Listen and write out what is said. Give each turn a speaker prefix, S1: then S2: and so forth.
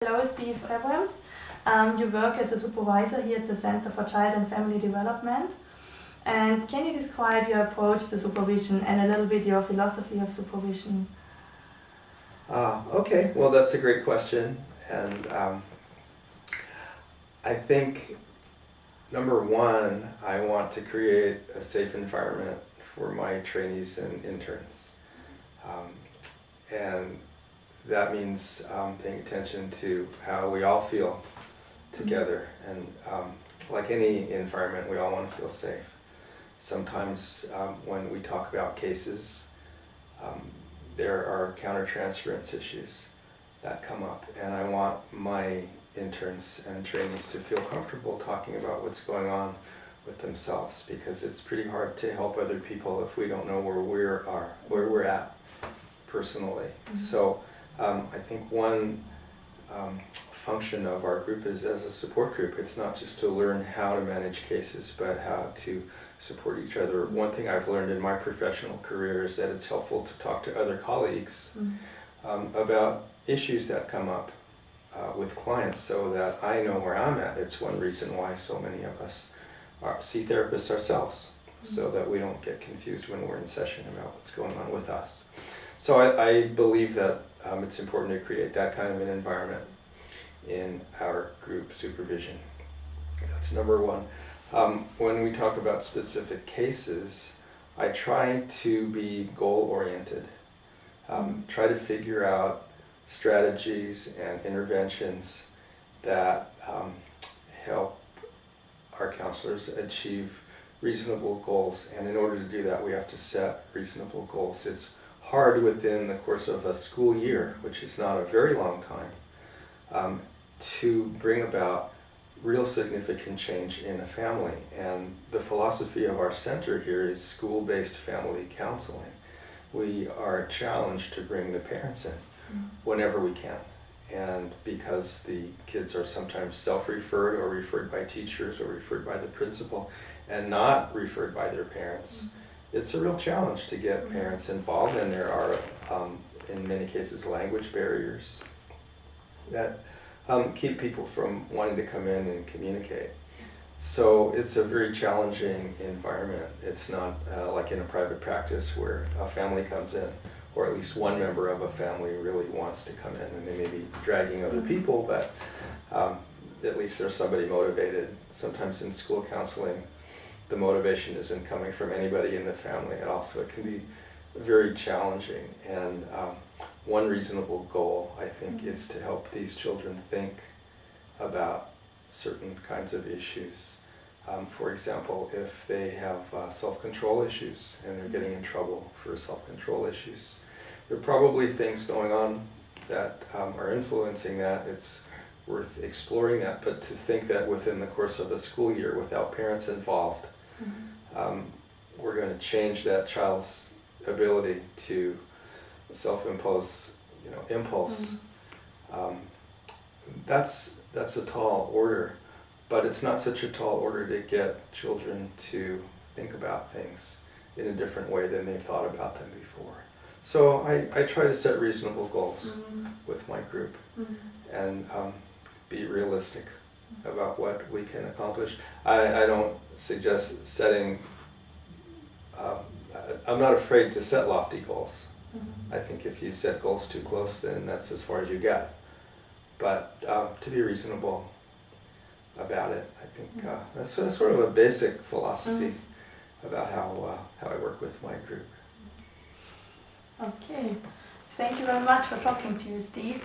S1: Hello, Steve Abrams. You work as a supervisor here at the Center for Child and Family Development. And can you describe your approach to supervision and a little bit your philosophy of supervision?
S2: Okay, well that's a great question, and I think number one, I want to create a safe environment for my trainees and interns, and that means paying attention to how we all feel together, and like any environment, we all want to feel safe. Sometimes when we talk about cases, there are countertransference issues that come up, and I want my interns and trainees to feel comfortable talking about what's going on with themselves, because it's pretty hard to help other people if we don't know where we're at personally. Mm-hmm. So I think one function of our group is as a support group. It's not just to learn how to manage cases, but how to support each other. One thing I've learned in my professional career is that it's helpful to talk to other colleagues about issues that come up with clients, so that I know where I'm at. It's one reason why so many of us see therapists ourselves, so that we don't get confused when we're in session about what's going on with us. So I believe that it's important to create that kind of an environment in our group supervision. That's number one. When we talk about specific cases, I try to be goal-oriented. Try to figure out strategies and interventions that help our counselors achieve reasonable goals. And in order to do that, we have to set reasonable goals. It's hard within the course of a school year, which is not a very long time, to bring about real significant change in a family. And the philosophy of our center here is school-based family counseling. We are challenged to bring the parents in whenever we can. And because the kids are sometimes self-referred or referred by teachers or referred by the principal and not referred by their parents, it's a real challenge to get parents involved, and there are, in many cases, language barriers that keep people from wanting to come in and communicate. So it's a very challenging environment. It's not like in a private practice where a family comes in, or at least one member of a family really wants to come in, and they may be dragging other people, but at least there's somebody motivated. Sometimes in school counseling, the motivation isn't coming from anybody in the family at all, so it can be very challenging. And one reasonable goal, I think, is to help these children think about certain kinds of issues. For example, if they have self-control issues and they're getting in trouble for self-control issues, there are probably things going on that are influencing that. It's worth exploring that, but to think that within the course of a school year, without parents involved, we're going to change that child's ability to self-impose, impulse. That's a tall order, but it's not such a tall order to get children to think about things in a different way than they've thought about them before. So I try to set reasonable goals with my group and be realistic about what we can accomplish. I don't suggest setting, I'm not afraid to set lofty goals. I think if you set goals too close, then that's as far as you get. But to be reasonable about it, I think that's sort of a basic philosophy about how I work with my group.
S1: Okay, thank you very much for talking to you, Steve.